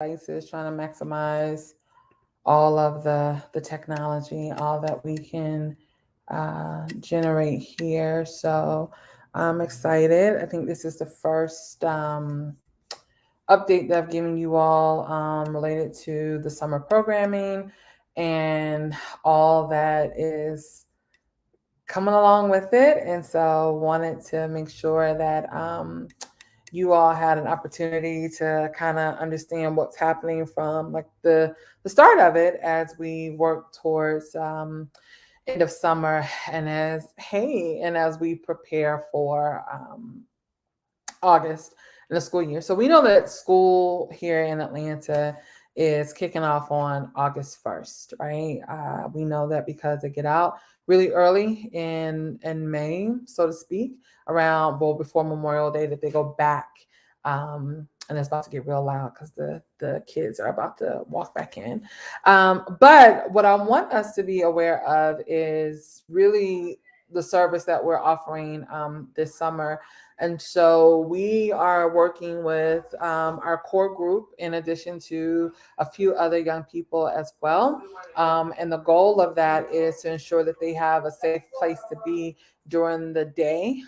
devices, trying to maximize all of the technology, all that we can generate here. So I'm excited. I think this is the first update that I've given you all related to the summer programming and all that is coming along with it. And so wanted to make sure that you all had an opportunity to kind of understand what's happening from like the start of it as we work towards end of summer and as we prepare for August in the school year. So we know that school here in Atlanta is kicking off on August 1st, right? We know that because they get out really early in May, so to speak, around well before Memorial Day, that they go back. And it's about to get real loud because the kids are about to walk back in. But what I want us to be aware of is really the service that we're offering this summer. And so we are working with our core group in addition to a few other young people as well. And the goal of that is to ensure that they have a safe place to be during the day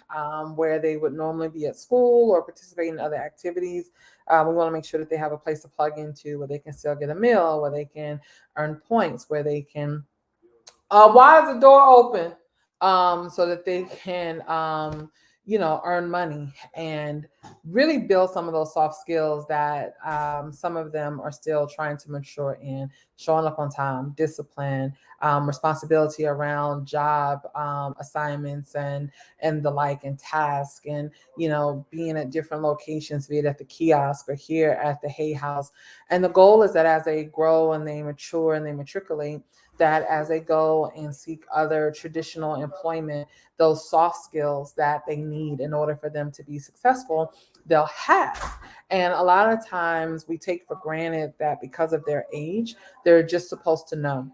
where they would normally be at school or participate in other activities. We want to make sure that they have a place to plug into where they can still get a meal, where they can earn points, where they can. Why is the door open? So that they can, earn money and really build some of those soft skills that some of them are still trying to mature in, showing up on time, discipline, responsibility around job assignments and the like, and task, and being at different locations, be it at the kiosk or here at the Hay House. And the goal is that as they grow and they mature and they matriculate, that as they go and seek other traditional employment, those soft skills that they need in order for them to be successful, they'll have. And a lot of times we take for granted that because of their age, they're just supposed to know.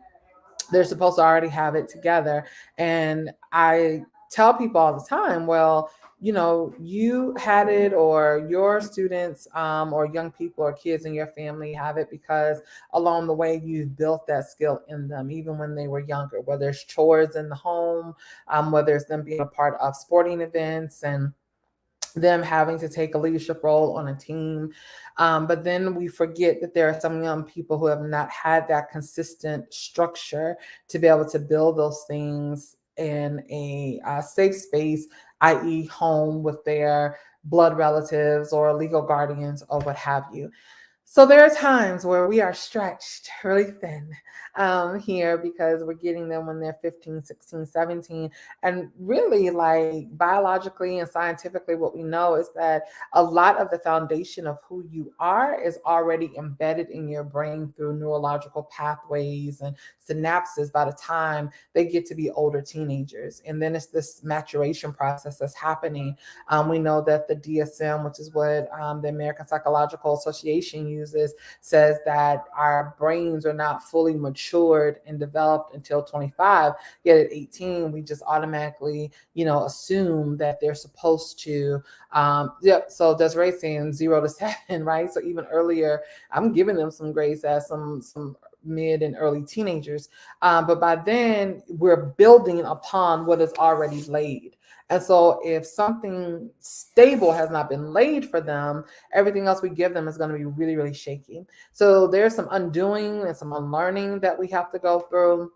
They're supposed to already have it together. And I tell people all the time, well, you had it, or your students or young people or kids in your family have it because along the way you've built that skill in them, even when they were younger, whether it's chores in the home, whether it's them being a part of sporting events and them having to take a leadership role on a team. But then we forget that there are some young people who have not had that consistent structure to be able to build those things in a safe space, i.e., home with their blood relatives or legal guardians or what have you. So there are times where we are stretched really thin here because we're getting them when they're 15, 16, 17. And really, like biologically and scientifically, what we know is that a lot of the foundation of who you are is already embedded in your brain through neurological pathways and synapses by the time they get to be older teenagers. And then it's this maturation process that's happening. We know that the DSM, which is what the American Psychological Association uses, says that our brains are not fully matured and developed until 25. Yet at 18, we just automatically, assume that they're supposed to. Yep. So Desiree saying 0 to 7, right? So even earlier, I'm giving them some grace as some mid and early teenagers. But by then, we're building upon what is already laid. And so, if something stable has not been laid for them, everything else we give them is going to be really, really shaky. So, there's some undoing and some unlearning that we have to go through.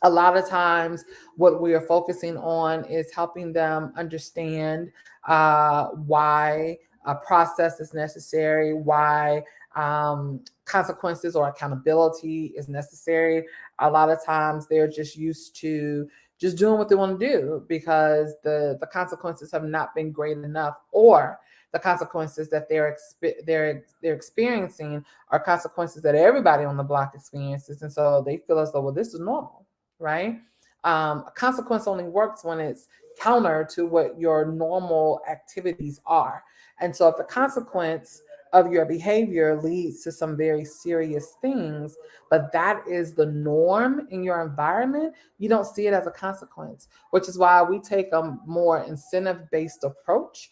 A lot of times, what we are focusing on is helping them understand why a process is necessary, why consequences or accountability is necessary. A lot of times, they're just used to just doing what they want to do because the consequences have not been great enough, or the consequences that they're experiencing are consequences that everybody on the block experiences, and so they feel as though, well, this is normal, right? A consequence only works when it's counter to what your normal activities are. And so if the consequence of your behavior leads to some very serious things, but that is the norm in your environment, you don't see it as a consequence, which is why we take a more incentive based approach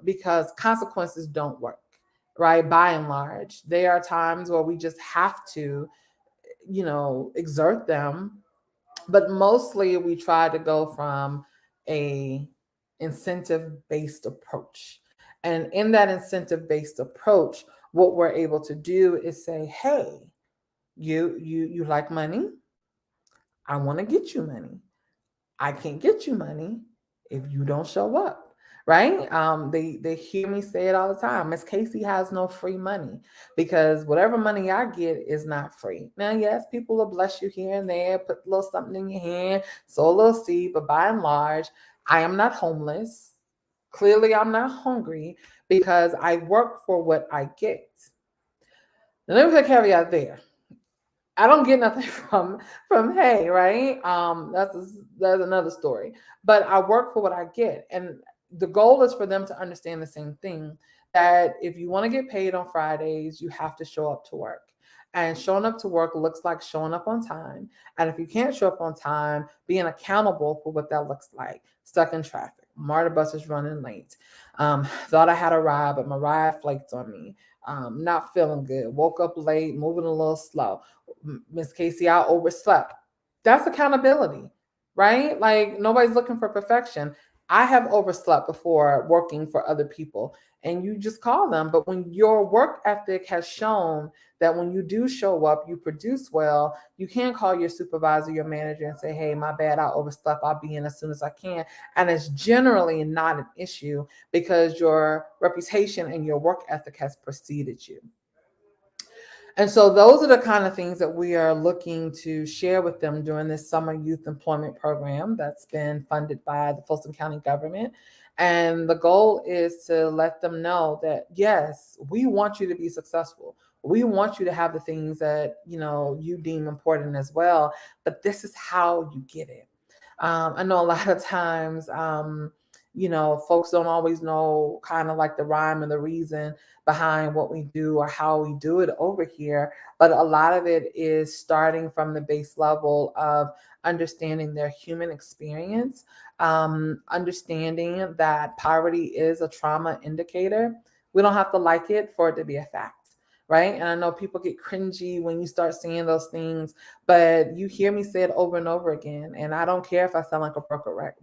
because consequences don't work. right? By and large, there are times where we just have to, exert them, but mostly we try to go from a incentive based approach. And in that incentive based approach, what we're able to do is say, hey, you like money? I want to get you money. I can't get you money if you don't show up. Right? They hear me say it all the time. Miss Casey has no free money because whatever money I get is not free. Now, yes, people will bless you here and there, put a little something in your hand, sow a little seed, but by and large, I am not homeless. Clearly, I'm not hungry because I work for what I get. Now, let me put a caveat there. I don't get nothing from Hay, right? That's another story. But I work for what I get, and the goal is for them to understand the same thing, that if you want to get paid on Fridays, you have to show up to work. And showing up to work looks like showing up on time. And if you can't show up on time, being accountable for what that looks like. Stuck in traffic, MARTA bus is running late. Thought I had a ride, but my ride flaked on me. Not feeling good. Woke up late, moving a little slow. Miss Casey, I overslept. That's accountability, right? Like nobody's looking for perfection. I have overslept before working for other people, and you just call them. But when your work ethic has shown that when you do show up, you produce well, you can call your supervisor, your manager, and say, hey, my bad, I overslept. I'll be in as soon as I can. And it's generally not an issue because your reputation and your work ethic has preceded you. And so those are the kind of things that we are looking to share with them during this summer youth employment program that's been funded by the Folsom County government. And the goal is to let them know that, yes, we want you to be successful. We want you to have the things that, you deem important as well, but this is how you get it. I know a lot of times, folks don't always know kind of like the rhyme and the reason behind what we do or how we do it over here. But a lot of it is starting from the base level of understanding their human experience, understanding that poverty is a trauma indicator. We don't have to like it for it to be a fact. Right. And I know people get cringy when you start saying those things, but you hear me say it over and over again. And I don't care if I sound like a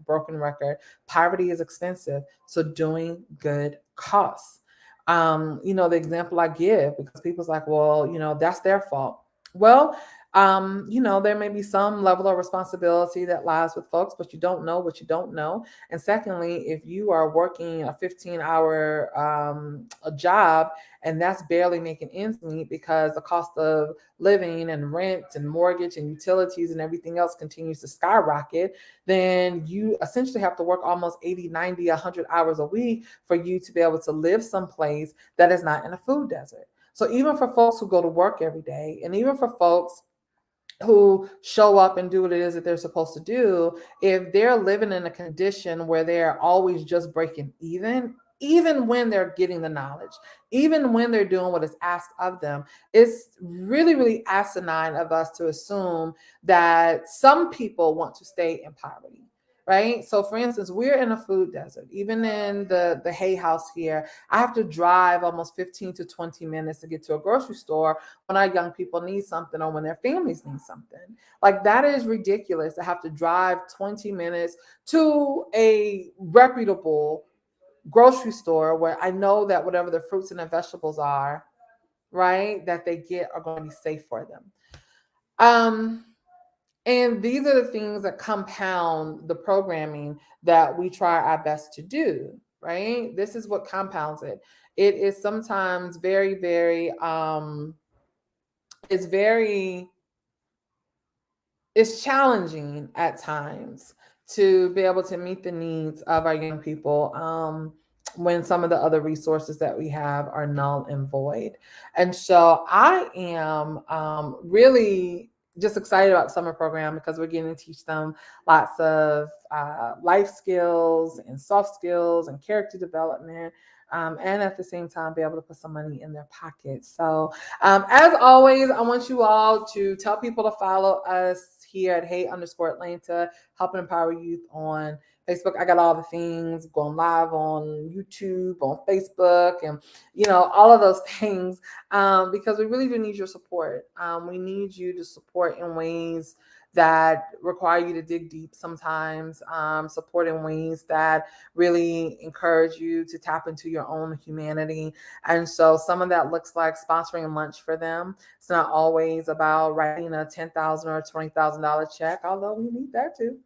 broken record. Poverty is expensive. So doing good costs. The example I give, because people's like, well, that's their fault. Well, there may be some level of responsibility that lies with folks, but you don't know what you don't know. And secondly, if you are working a 15-hour a job and that's barely making ends meet because the cost of living and rent and mortgage and utilities and everything else continues to skyrocket, then you essentially have to work almost 80, 90, 100 hours a week for you to be able to live someplace that is not in a food desert. So even for folks who go to work every day, and even for folks who show up and do what it is that they're supposed to do, if they're living in a condition where they're always just breaking even when they're getting the knowledge, even when they're doing what is asked of them, it's really, really asinine of us to assume that some people want to stay in poverty. Right. So for instance, we're in a food desert. Even in the Hay House here, I have to drive almost 15 to 20 minutes to get to a grocery store when our young people need something or when their families need something. Like that is ridiculous to have to drive 20 minutes to a reputable grocery store where I know that whatever the fruits and the vegetables are, right, that they get are going to be safe for them. And these are the things that compound the programming that we try our best to do, right? This is what compounds it. It is sometimes very, very, it's very, it's challenging at times to be able to meet the needs of our young people when some of the other resources that we have are null and void. And so I am really just excited about the summer program because we're getting to teach them lots of life skills and soft skills and character development. And at the same time, be able to put some money in their pockets. So, as always, I want you all to tell people to follow us here at Hey_Atlanta, helping empower youth on Facebook, I got all the things going live on YouTube, on Facebook, and all of those things, because we really do need your support. We need you to support in ways that require you to dig deep sometimes, support in ways that really encourage you to tap into your own humanity. And so some of that looks like sponsoring lunch for them. It's not always about writing a $10,000 or $20,000 check, although we need that too.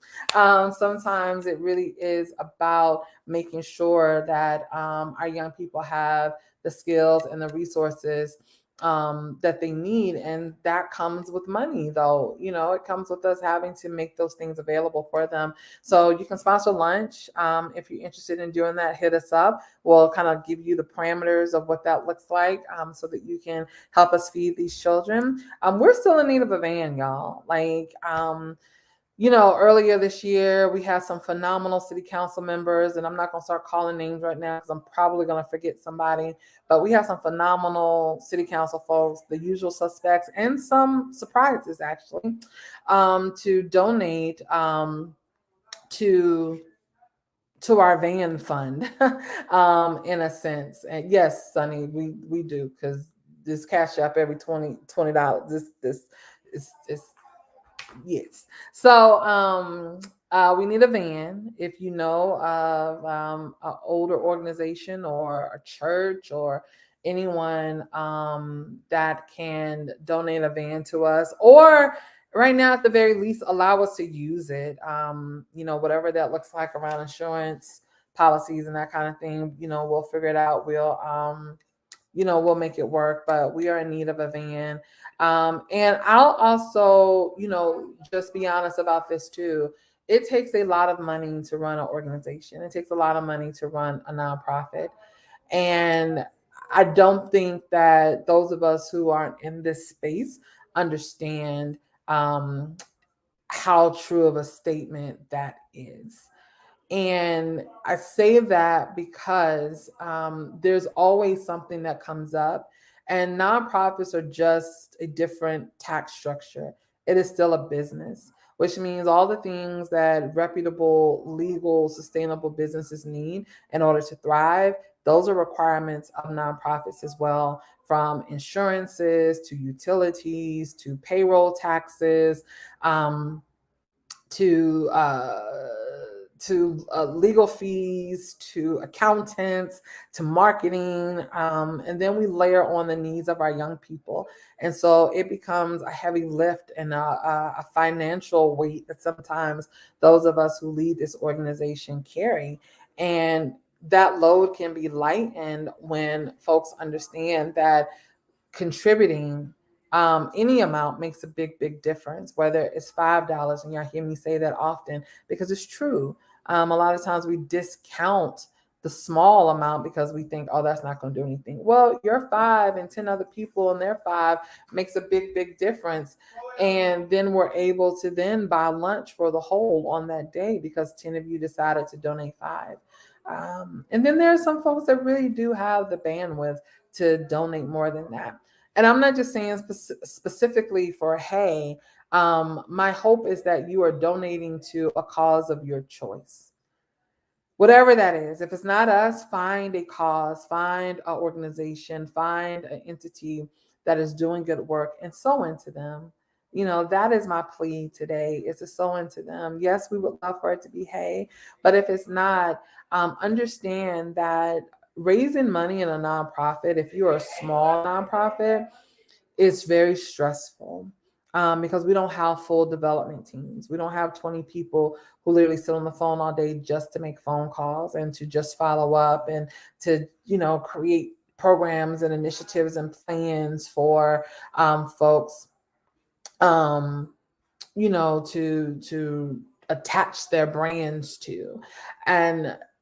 Sometimes it really is about making sure that our young people have the skills and the resources that they need. And that comes with money, though. It comes with us having to make those things available for them. So you can sponsor lunch. If you're interested in doing that, hit us up. We'll kind of give you the parameters of what that looks like, so that you can help us feed these children. We're still in need of a van, y'all. Earlier this year, we had some phenomenal city council members, and I'm not going to start calling names right now because I'm probably going to forget somebody, but we have some phenomenal city council folks, the usual suspects, and some surprises actually, to donate to our van fund, in a sense. And yes, Sonny, we do, because this cash up every $20. This is yes. So we need a van. If you know of an older organization or a church or anyone that can donate a van to us, or right now at the very least allow us to use it, whatever that looks like around insurance policies and that kind of thing, we'll figure it out. We'll make it work, but we are in need of a van. And I'll also, just be honest about this too. It takes a lot of money to run an organization. It takes a lot of money to run a nonprofit. And I don't think that those of us who aren't in this space understand how true of a statement that is. And I say that because there's always something that comes up, and nonprofits are just a different tax structure. It is still a business, which means all the things that reputable, legal, sustainable businesses need in order to thrive, those are requirements of nonprofits as well, from insurances to utilities to payroll taxes. To legal fees, to accountants, to marketing, and then we layer on the needs of our young people. And so it becomes a heavy lift and a financial weight that sometimes those of us who lead this organization carry. And that load can be lightened when folks understand that contributing any amount makes a big difference, whether it's $5. And y'all hear me say that often because it's true. A lot of times we discount the small amount because we think, oh, that's not going to do anything. Well, your 5 and 10 other people and their 5 makes a big difference. And then we're able to then buy lunch for the whole on that day because 10 of you decided to donate 5. And then there are some folks that really do have the bandwidth to donate more than that. And I'm not just saying specifically for Hay. My hope is that you are donating to a cause of your choice. Whatever that is. If it's not us, find a cause, find an organization, find an entity that is doing good work and sow into them. That is my plea today, is to sow into them. Yes, we would love for it to be Hay, but if it's not, understand that raising money in a nonprofit, if you're a small nonprofit, it's very stressful, because we don't have full development teams. We don't have 20 people who literally sit on the phone all day just to make phone calls and to just follow up and to, create programs and initiatives and plans for folks, to attach their brands to.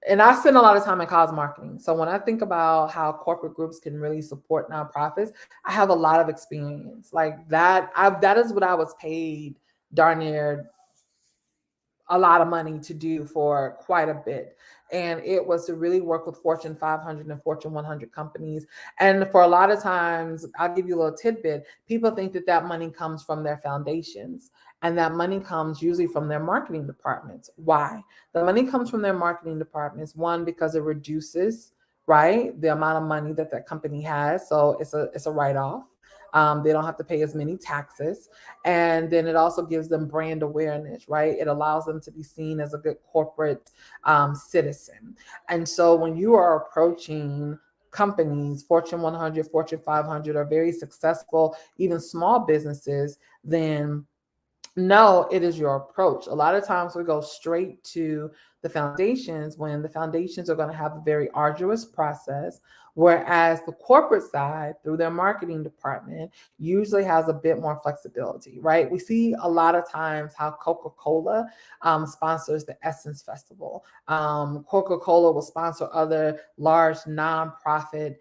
And I spend a lot of time in cause marketing. So when I think about how corporate groups can really support nonprofits, I have a lot of experience like that. That is what I was paid darn near a lot of money to do for quite a bit. And it was to really work with Fortune 500 and Fortune 100 companies. And for a lot of times, I'll give you a little tidbit. People think that that money comes from their foundations, and that money comes usually from their marketing departments. Why? The money comes from their marketing departments. One, because it reduces, right, the amount of money that that company has, so it's a write off. They don't have to pay as many taxes. And then it also gives them brand awareness, right? It allows them to be seen as a good corporate citizen. And so when you are approaching companies, Fortune 100, Fortune 500, are very successful, even small businesses, then no, it is your approach. A lot of times we go straight to the foundations when the foundations are going to have a very arduous process, whereas the corporate side, through their marketing department, usually has a bit more flexibility, right? We see a lot of times how Coca-Cola sponsors the Essence Festival. Coca-Cola will sponsor other large nonprofit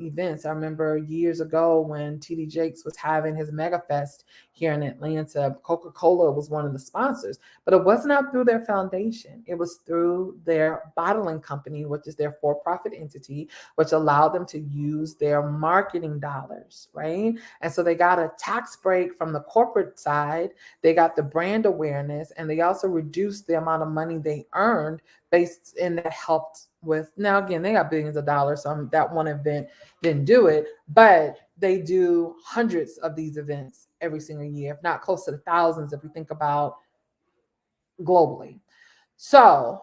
events. I remember years ago when TD Jakes was having his Mega Fest here in Atlanta, Coca-Cola was one of the sponsors, but it was not through their foundation. It was through their bottling company, which is their for-profit entity, which allowed them to use their marketing dollars, right? And so they got a tax break from the corporate side, they got the brand awareness, and they also reduced the amount of money they earned based in that helped with. Now again, they got billions of dollars, so that one event didn't do it, but they do hundreds of these events every single year, if not close to the thousands if we think about globally. So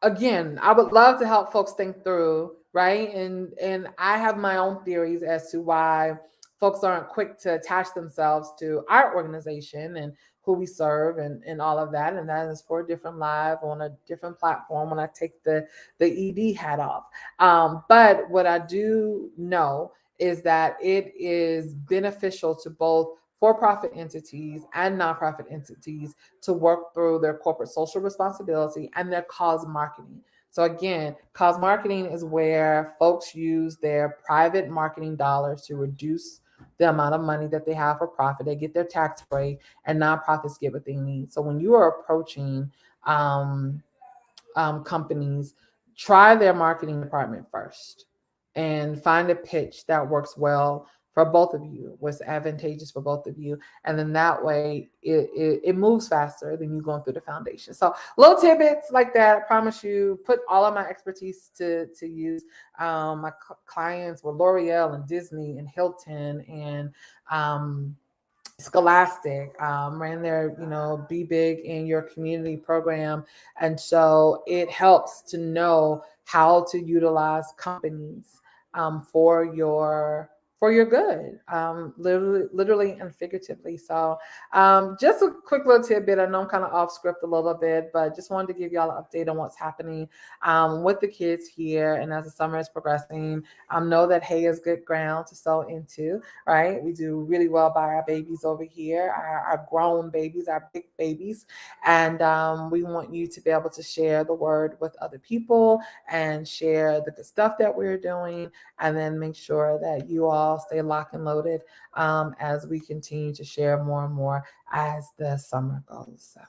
again, I would love to help folks think through, right? And I have my own theories as to why folks aren't quick to attach themselves to our organization and who we serve and all of that. And that is for a different live on a different platform when I take the ED hat off. But what I do know is that it is beneficial to both for-profit entities and nonprofit entities to work through their corporate social responsibility and their cause marketing. So again, cause marketing is where folks use their private marketing dollars to reduce the amount of money that they have for profit. They get their tax break, and nonprofits get what they need. So when you are approaching um, companies, try their marketing department first and find a pitch that works well for both of you, what's advantageous for both of you. And then that way it moves faster than you going through the foundation. So little tidbits like that, I promise you, put all of my expertise to use. My clients were L'Oreal and Disney and Hilton and Scholastic, ran their, Be Big in Your Community program. And so it helps to know how to utilize companies for your good, literally and figuratively. So just a quick little tidbit. I know I'm kind of off script a little bit, but just wanted to give y'all an update on what's happening with the kids here. And as the summer is progressing, know that hay is good ground to sow into, right? We do really well by our babies over here, our grown babies, our big babies. And we want you to be able to share the word with other people and share the good stuff that we're doing, and then make sure that you all stay locked and loaded as we continue to share more and more as the summer goes. So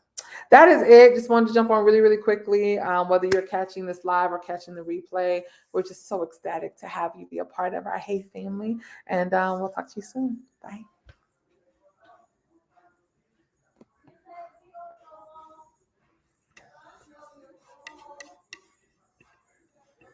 that is it. Just wanted to jump on really, really quickly. Whether you're catching this live or catching the replay, we're just so ecstatic to have you be a part of our Hey family. And we'll talk to you soon. Bye.